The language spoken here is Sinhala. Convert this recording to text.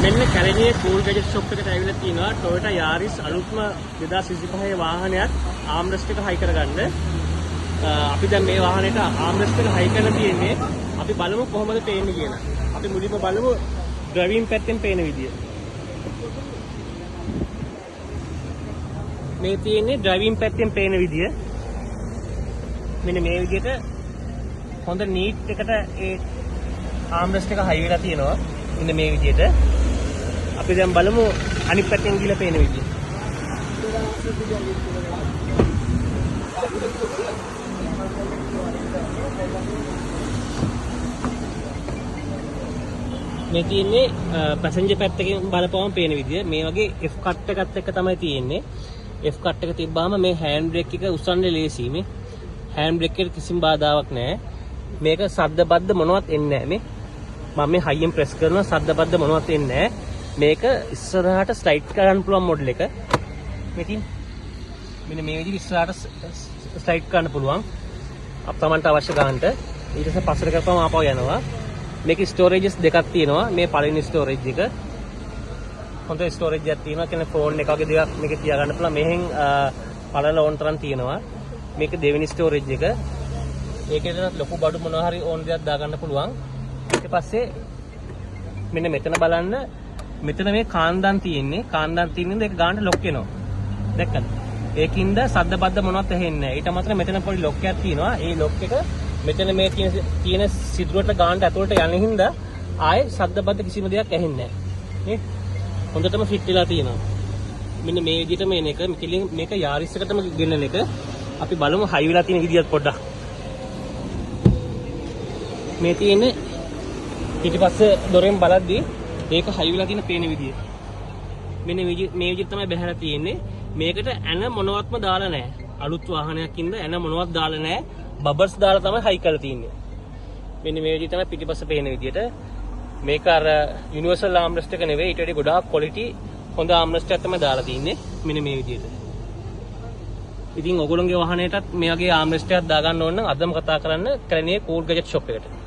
මෙන්න කැලණියේ කූල් ගැජට් ෂොප් එකට ඇවිල්ලා තියෙනවා Toyota Yaris අලුත්ම 2025 වාහනයක් ආම්රෙස්ට් එක හයි කරගන්න. අපි දැන් මේ වාහනේට ආම්රෙස්ට් එක හයි කරලා තියෙන්නේ. අපි බලමු කොහොමද පේන්නේ කියලා. අපි මුලින්ම බලමු ඩ්‍රයිවිං පැත්තෙන් පේන විදිය. මේ තියෙන්නේ ඩ්‍රයිවිං පැත්තෙන් පේන විදිය. මෙන්න මේ විදිහට හොඳ නීට් එකට ඒ ආම්රෙස්ට් එක හයි වෙලා තියෙනවා. මෙන්න මේ විදිහට. අපි දැන් බලමු අනිත් පැත්තෙන් ගිහලා පේන විදිය. මේ තියෙන්නේ පැසෙන්ජර් පැත්තකින් බලපුවම පේන විදිය. මේ වගේ F කට් එකත් එක්ක තමයි තියෙන්නේ. F කට් එක තිබ්බාම මේ හෑන්ඩ් බ්‍රේක් එක උස්සන්නේ ලේසියි. මේ හෑන්ඩ් බ්‍රේක් එකට කිසිම බාධාවක් නැහැ. මේක සද්ද බද්ද මොනවත් එන්නේ නැහැ. මම මේ හයියෙන් ප්‍රෙස් කරනවා සද්ද බද්ද මොනවත් එන්නේ නැහැ. මේක ඉස්සරහට ස්ලයිඩ් කරන්න පුළුවන් මොඩල් එක. මෙතින් මෙන්න මේ විදිහට ඉස්සරහට ස්ලයිඩ් කරන්න පුළුවන්. අපතමන්ට අවශ්‍ය ගන්නට. ඊට පස්සේ පස්සට කරපුවම ආපහු යනවා. මේක ස්ටෝරේජස් දෙකක් තියෙනවා. මේ පළවෙනි ස්ටෝරේජ් එක. හොඳ ස්ටෝරේජ් එකක් තියෙනවා. කියන්නේ ෆෝන් එක වගේ දෙයක් මේක තියාගන්න පුළුවන්. මෙහෙන් පළල ඕන් තරම් තියෙනවා. මේක දෙවෙනි ස්ටෝරේජ් එක. ඒකේද ලොකු බඩු මොනවා හරි ඕන දෙයක් දාගන්න පුළුවන්. ඊට පස්සේ මෙන්න මෙතන බලන්න. මෙතන මේ කාන්දන් තියෙන්නේ. කාන්දන් තියෙනින්ද ඒක ගානට ලොක් වෙනවා. දැක්කද? ඒකින්ද සද්ද බද්ද මොනවත් ඇහෙන්නේ නැහැ. ඊට අමතරව මෙතන පොඩි ලොක් එකක් තියෙනවා. ඒ ලොක් එක මෙතන මේ තියෙන සිදුරට ගානට ඇතුළට යන හින්දා ආයේ සද්ද බද්ද කිසිම දෙයක් ඇහෙන්නේ නැහැ. නේ? හොඳටම ෆිට වෙලා තියෙනවා. මෙන්න මේ විදිහට මේන එක මේක යාරිස් එකටම ගෙන්නන එක. අපි බලමු හයි වෙලා තියෙන විදිහත් පොඩ්ඩක්. මේ තියෙන්නේ ඊට පස්සේ දොරෙන් බලද්දී ඒක හයි වෙලා තියෙන පේන විදිය. මෙන්න මේ විදිහට තමයි බහැලා තියෙන්නේ. මේකට ඇන මොනවත්ම දාලා නැහැ. අලුත් වාහනයක් ඉඳ ඇන මොනවත් දාලා නැහැ. බබල්ස් දාලා තමයි හයි කරලා තියෙන්නේ. මෙන්න මේ විදිහට තමයි පිටිපස්ස පේන විදිහට. මේක අර යුනිවර්සල් ආම්රෙස්ට් එක නෙවෙයි. ඊට වඩා ගොඩාක් ක්වොලිටි හොඳ ආම්රෙස්ට් එකක් තමයි දාලා තියෙන්නේ. මෙන්න මේ විදිහට. ඉතින් ඔයගොල්ලෝගේ වාහනයටත් මේ වගේ ආම්රෙස්ට් එකක් දාගන්න ඕන නම් අදම කතා කරන්න කැලණියේ කූල් ගැජට් ෂොප් එකට.